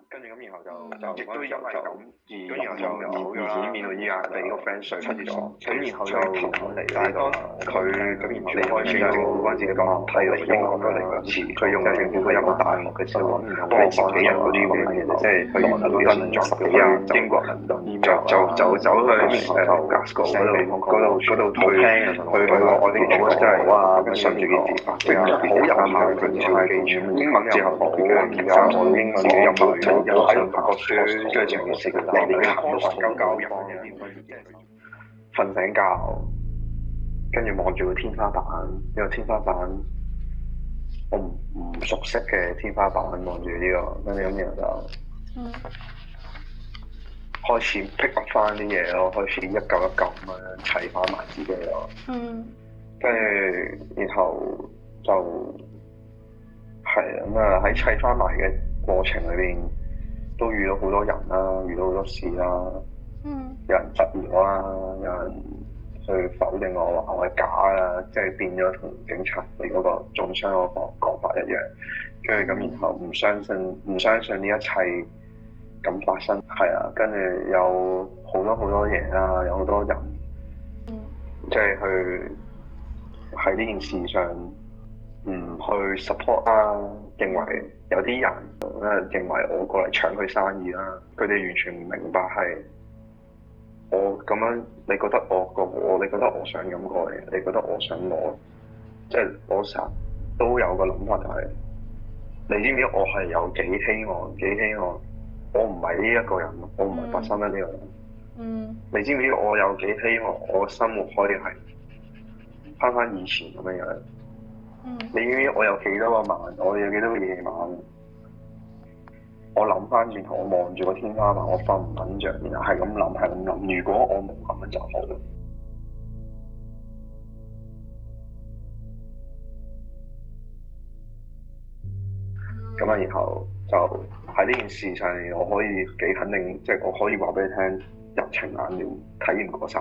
跟住咁然後就亦都因為咁而然後面對依家俾個 friend 睡七月床，咁然後就嚟，但係當佢咁然後離開美國政府嗰陣時，咁睇嚟英國都嚟過一次，佢用政府入到大學嘅時候，幫我前幾日嗰啲咁嘅嘢，即係去倫敦10幾日英國倫敦，就走去Glasgow 嗰度去我啲島真係哇，順住件事發生，好有效嘅就係英文之後好，然後我英文自己又冇喺度讀過書，跟住成件事嚟嚟行都戇鳩鳩咁樣，瞓醒覺，跟住望住個天花板，呢個天花板我唔熟悉嘅天花板，望住呢個，跟住咁然後就開始 pick up 翻啲嘢咯，開始一嚿一嚿咁樣砌翻埋自己咯，跟住然後就係咁啊喺砌翻埋嘅過程裏邊，都遇到好多人啦，遇到好多事啦，有人質疑我啦，有人去否定我話我係假啊，即係變咗同警察嚟嗰個中傷嗰個講法一樣，跟住咁然後唔相信呢一切咁發生，係啊，跟住有好多嘢啦，有好多人，即係去喺呢件事上唔去 support 啦，認為有啲人認為我過嚟搶佢生意啦，佢哋完全唔明白係我咁樣，你覺得你覺得我想咁過嚟，你覺得我想攞，即係我成日都有個諗法就係，你知唔知我係有幾希望我唔係呢一個人，我唔係發生得呢個人。你知唔知我有幾希望我生活可以係翻以前咁樣樣？你知唔知我有幾多個晚，我有幾多個夜晚？我諗翻轉頭，我望住個天花板，我瞓唔撚着，然後係咁諗。如果我冇咁樣就好啦。咁啊，然後就喺呢件事上面，我可以幾肯定，即係我可以話俾你聽，人情冷暖體驗過晒。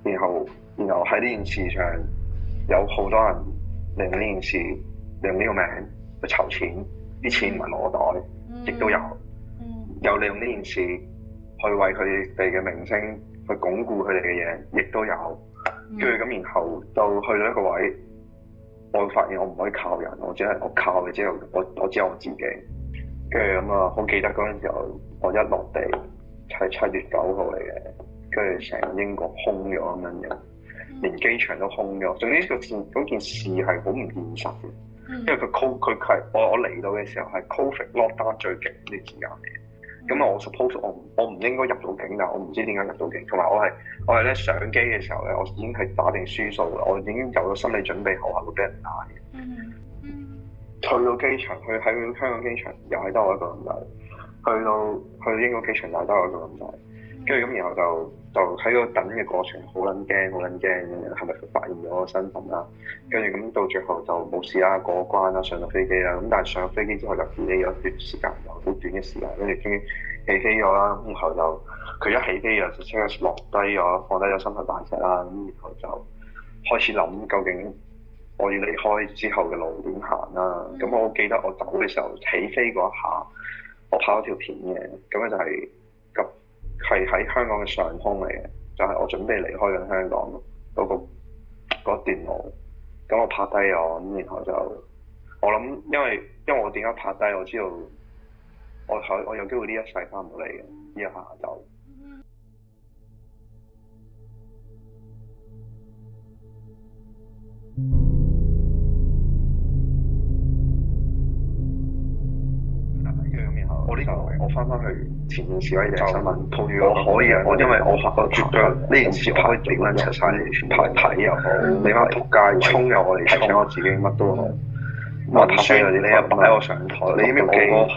然後喺呢件事上，有好多人利用呢件事，利用呢個名去籌錢，啲錢唔係攞袋，亦都有。有利用呢件事去為佢哋嘅名聲去鞏固佢哋嘅嘢，亦都有。跟住咁，然後就去到一個位。我發現我唔可以靠人，我靠嘅只有我只有我自己。跟住咁啊，好記得嗰陣時候，我一落地係7月9號嚟嘅，跟住成英國空咗咁樣嘅，連機場都空咗。總之嗰件事係好唔現實嘅，因為佢係我嚟到嘅時候係 Covid lockdown 最勁啲時間嚟。咁啊，我 suppose 我唔應該入到境，但係我唔知點解入到境。同埋我係咧上機嘅時候咧，我已經係打定輸數啦，我已經有咗心理準備，後係會俾人打嘅。去到機場，去喺香港機場又係得我一個咁滯，去英國機場又係得我一個咁滯。跟住咁，然後就喺個等嘅過程好撚驚，係咪佢發現咗我身份啦？跟住咁到最後就冇事啦，過關啦，上到飛機啦。咁但係上咗飛機之後就 delay 咗一段時間，有好短嘅時間，跟住終於起飛咗啦。然後就佢一起飛就即刻落低咗，放低咗心頭大石啦。咁然後就開始諗究竟我要離開之後嘅路點行啦。咁我記得我走嘅時候起飛嗰一下，我拍咗條片嘅，咁咧就係喺香港嘅上空嚟嘅，就係我準備離開緊香港嗰段路，咁我拍低咗，咁然後就我諗，因為我點解拍低，我知道我有機會呢一世翻唔到嚟嘅，呢一下就。我翻返去前面示威者新聞，套住我可以啊！因為我絕對呢件事可以屌撚出晒嚟，全排睇又好，你媽仆街衝入我嚟請我自己乜都好，文宣嗰啲你又擺我上台，你知唔知我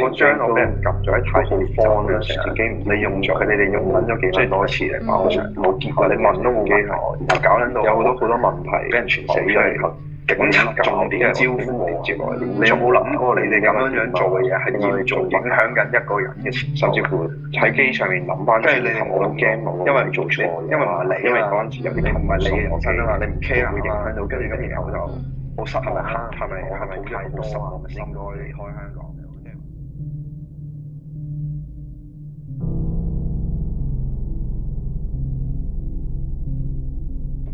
個張我俾人撳咗喺太空方嘅時候，你用咗佢哋用撚咗幾多次嚟擺我上台，冇結果你問都冇機會，然後搞撚到有好多問題，俾人傳死咗，然後。警察重點招呼我接來，你有冇諗過你哋咁樣做嘅嘢係嚴重影響緊一個人嘅前途？甚至乎喺機上面諗翻轉頭，我都驚我，因為做錯，因為唔係你，因為嗰陣時有啲唔係你嘅人生啊嘛，你唔 care 會影響到，跟住咁然後就好失望啦，係咪太多啊？唔應該離開香港嘅。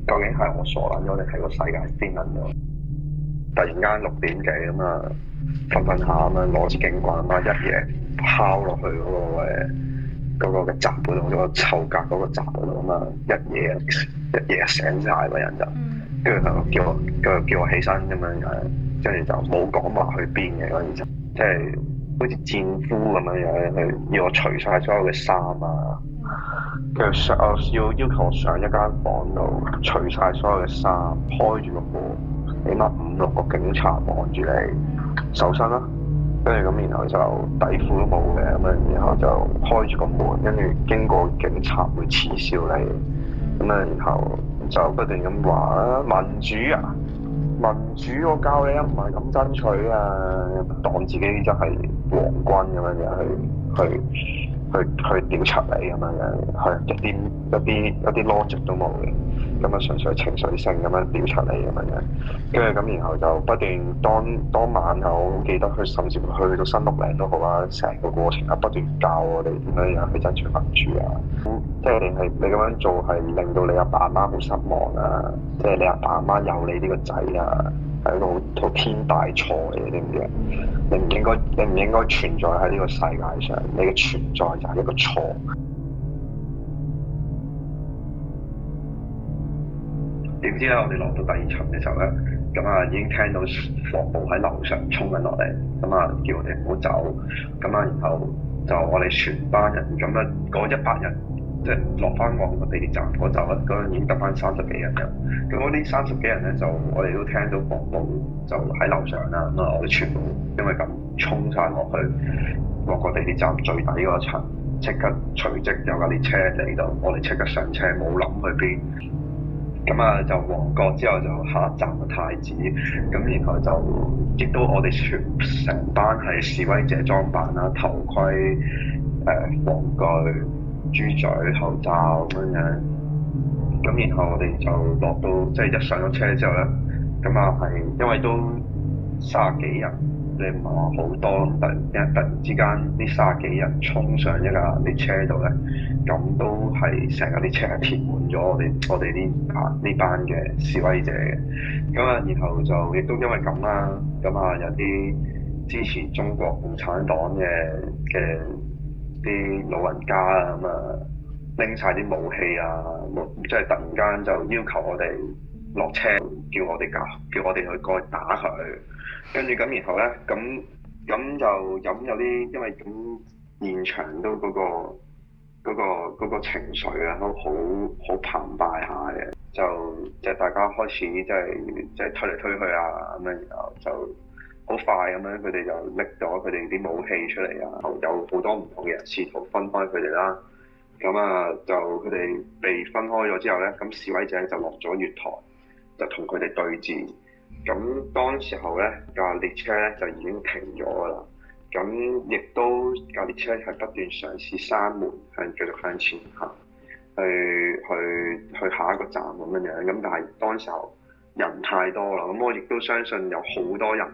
究竟係我傻撚咗定係個世界癲撚咗？突然間6點幾咁啊，瞓下咁樣攞支警棍咁啊，一嘢拋落去嗰個嘅閘嗰度，嗰個臭格嗰個閘嗰度咁啊，一嘢醒晒個人就，跟住佢叫我起身咁樣樣，跟住就冇講話去邊嘅嗰陣就，即係好似戰俘咁樣樣，佢要我除晒所有嘅衫啊，跟住要求我上一間房度除晒所有嘅衫，開住個門。起碼5、6個警察望住你，搜身啦，跟住咁，然後就底褲都冇嘅咁啊，然後就開住個門，跟住經過警察會恥笑你，咁啊，然後就不斷咁話啊，民主啊，民主我教你啊，唔係咁爭取啊，當自己真係皇軍咁樣樣去調查你咁樣樣，係一啲 logic 都冇嘅。咁啊，純粹情緒性咁樣調查你咁樣樣，跟住咁，然後就不斷當晚啊，我記得佢甚至乎去到新屋嶺都好啦，成個過程啊不斷教我哋點樣樣去爭取民主啊，即係定係你咁樣做係令到你阿爸阿媽好失望啊，即係你阿爸阿媽有你呢個仔啊，係一個好天大錯嘅，知唔知啊？你唔應該存在喺呢個世界上，你嘅存在就係一個錯。點知咧，我哋落到第2層嘅時候咧，咁啊已經聽到防暴喺樓上衝緊落嚟，咁啊叫我哋唔好走，咁啊然後就我哋全班人咁啊嗰100人即係落翻旺角地鐵站嗰陣咧，嗰陣已經得翻30幾人嘅，咁嗰啲30幾人咧就我哋都聽到防暴就喺樓上啦，咁啊我哋全部因為咁衝晒落去旺角地鐵站最底嗰層，即刻隨即有架列車嚟到，我哋即刻上車，冇諗去邊。咁啊，就旺角之後就下一站嘅太子，咁然後就亦都我哋成班係示威者裝扮啦，頭盔、防具、豬嘴、口罩咁樣，咁然後我哋就落到即係一上咗車之後咧，咁啊係因為都30幾人，你唔係話好多，咁突然之間呢30幾人衝上一架列車度咧，咁都係成架列車係填滿咗我哋呢班嘅示威者嘅，咁啊然後就亦都因為咁啦，咁啊有啲支持中國共產黨嘅啲老人家啊，咁啊拎晒啲武器啊，即係突然間就要求我哋落車，叫我哋去過去打佢。跟住咁，然後咧，咁就飲有啲，因為咁現場都嗰個情緒啊，都好澎湃下嘅，就大家開始即係推嚟推去啊，咁樣然後就好快咁樣，佢哋就拎咗佢哋啲武器出嚟啊，有好多唔同嘅人試圖分開佢哋啦，咁啊就佢哋被分開咗之後咧，咁示威者就落咗月台，就同佢哋對峙。咁當時候咧，架列車咧就已經停咗㗎啦。咁亦都架列車係不斷嘗試閂門，繼續向前行，去下一個站咁樣樣。咁但係當時候人太多啦，咁我亦都相信有好多人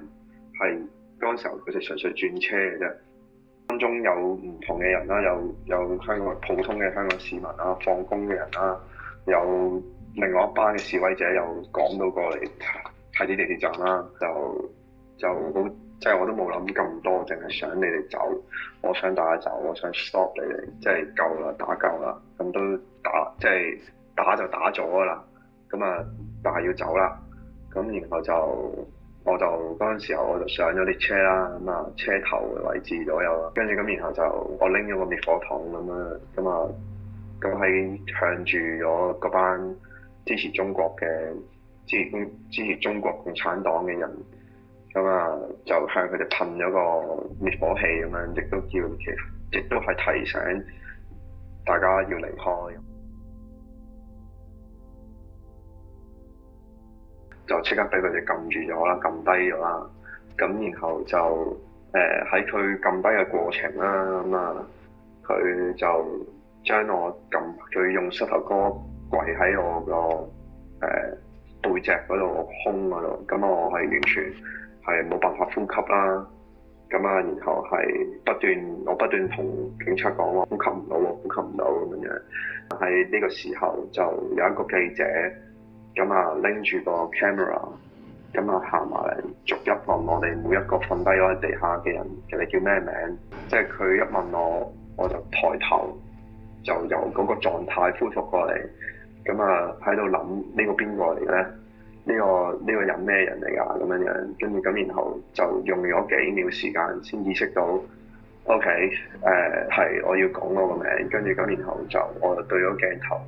係當時候佢哋純粹轉車嘅啫。當中有唔同嘅人啦，有香港普通嘅香港市民啦，放工嘅人啦，有另外一班嘅示威者又趕到過嚟。喺啲地鐵站啦，就好，即係我都冇諗咁多，淨係想你哋走，我想大家走，我想 stop 你哋，即係夠啦，打夠啦，咁都打，即係打就打咗㗎啦，咁啊，但係要走啦，咁然後我就嗰陣時候我就上咗列車啦，咁啊車頭嘅位置左右啦，跟住咁然後就我拎咗個滅火筒咁樣，咁喺向住咗嗰班支持中國嘅。支持中國共產黨嘅人，咁啊就向佢哋噴咗個滅火器咁樣，亦都係提醒大家要離開，就即刻俾佢哋撳住咗啦，撳低咗啦，咁然後就喺佢撳低嘅過程啦，咁啊佢就將我佢用膝頭哥跪喺我個背脊嗰度、胸嗰度，咁我係完全係冇辦法呼吸啦。咁啊，然後係我不斷同警察講話呼吸唔到喎，呼吸唔到咁樣。喺呢個時候就有一個記者，咁啊拎住個 camera，咁啊行埋嚟，逐一問我哋每一個瞓低咗喺地下嘅人，你叫咩名？即係佢一問我，我就抬頭，就由嗰個狀態恢復過嚟。咁啊喺度諗呢個邊個嚟嘅咧？呢個人咩人嚟㗎？咁樣，跟住咁，然後就用咗幾秒時間先意識到 ，OK，係我要講我個名，跟住咁，然後我就對咗鏡頭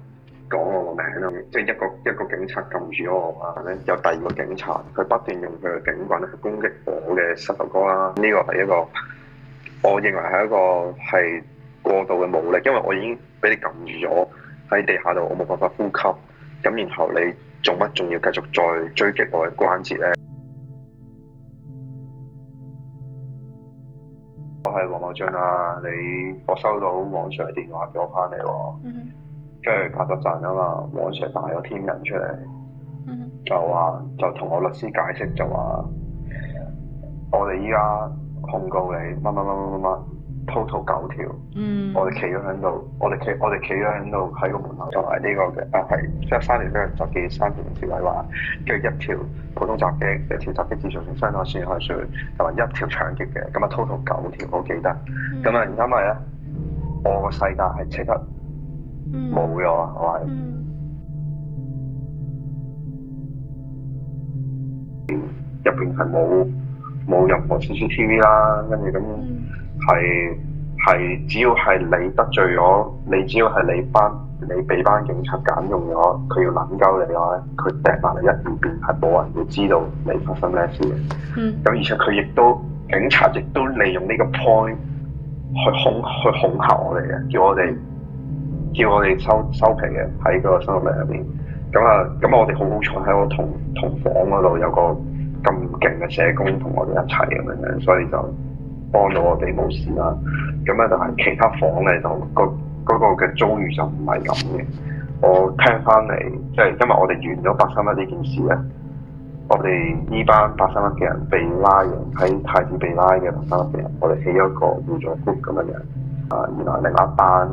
講我個名咯，即係一個警察撳住咗我啊，有第二個警察佢不斷用佢嘅警棍去攻擊我嘅膝頭哥啦。呢個係一個我認為係一個係過度嘅武力，因為我已經俾你撳住咗喺地下度，我冇辦法呼吸，咁然後你做乜仲要繼續再追擊我嘅關節咧？我係黃某俊啊，我收到黃 Sir 電話叫我翻嚟喎，跟住隔咗陣啊嘛，黃 Sir 帶咗 team 人出嚟，就同我律師解釋就話，我哋依家控告你乜 total 9條，我哋企咗喺度，我哋企咗喺度喺個門口，同埋呢個嘅係即係3條嘅就記3條刑事毀壞，跟住1條普通襲擊，1條襲擊致造成傷害損害罪，同埋1條搶劫嘅，咁啊 total 9條我記得，咁啊因為咧我個世界係即刻冇咗啊，我係入邊係冇任何 CCTV 啦，跟住咁係只要係你得罪咗，只要係你俾班警察揀用咗，佢要撚鳩你嘅話咧，佢掟埋嚟一邊係冇人會知道你發生咩事嘅。咁而且警察亦都利用呢個 point 去恐嚇我哋嘅，叫我哋收皮嘅喺個生活裏入邊。咁我哋好彩喺我同房嗰度有個咁勁嘅社工同我哋一齊咁樣，所以就幫到我哋冇事啦。咁咧，但係其他房咧就嗰個嘅遭遇就唔係咁嘅。我聽翻嚟，即係因為我哋完咗831呢件事咧，我哋呢班831嘅人被拉嘅，喺太子被拉嘅831嘅人，我哋起咗個互助 group 咁樣嘅。原來另一班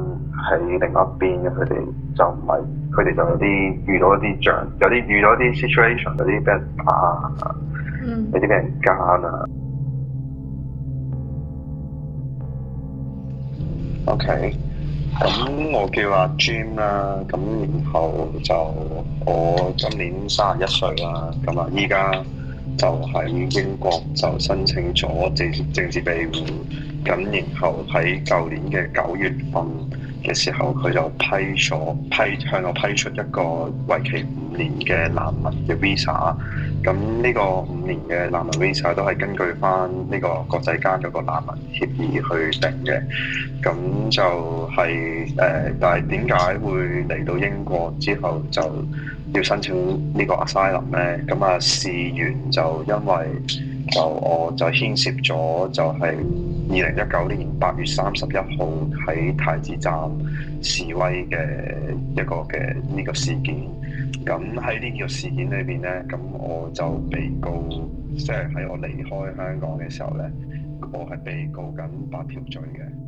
喺另一邊嘅，佢哋就唔係，佢哋就遇到一啲 situation， 有啲俾人打，有啲俾人奸啊。OK，咁我叫阿 Jim 啦，咁然後就我今年31歲啦，咁啊依家就喺英國就申請咗政治庇護，咁然後喺舊年嘅9月份嘅時候，佢就向我批出一個為期5年嘅難民嘅 visa。咁呢個5年嘅難民 visa 都係根據翻呢個國際間嗰個難民協議去定嘅。咁就係但係點解會嚟到英國之後就要申請呢個 asylum 咧？咁啊事緣就因為我就牽涉咗就係2019年8月31號喺太子站示威嘅一個嘅呢個事件。咁喺呢個事件裏邊咧，咁我就被告，即係喺我離開香港嘅時候咧，我係被告緊8條罪嘅。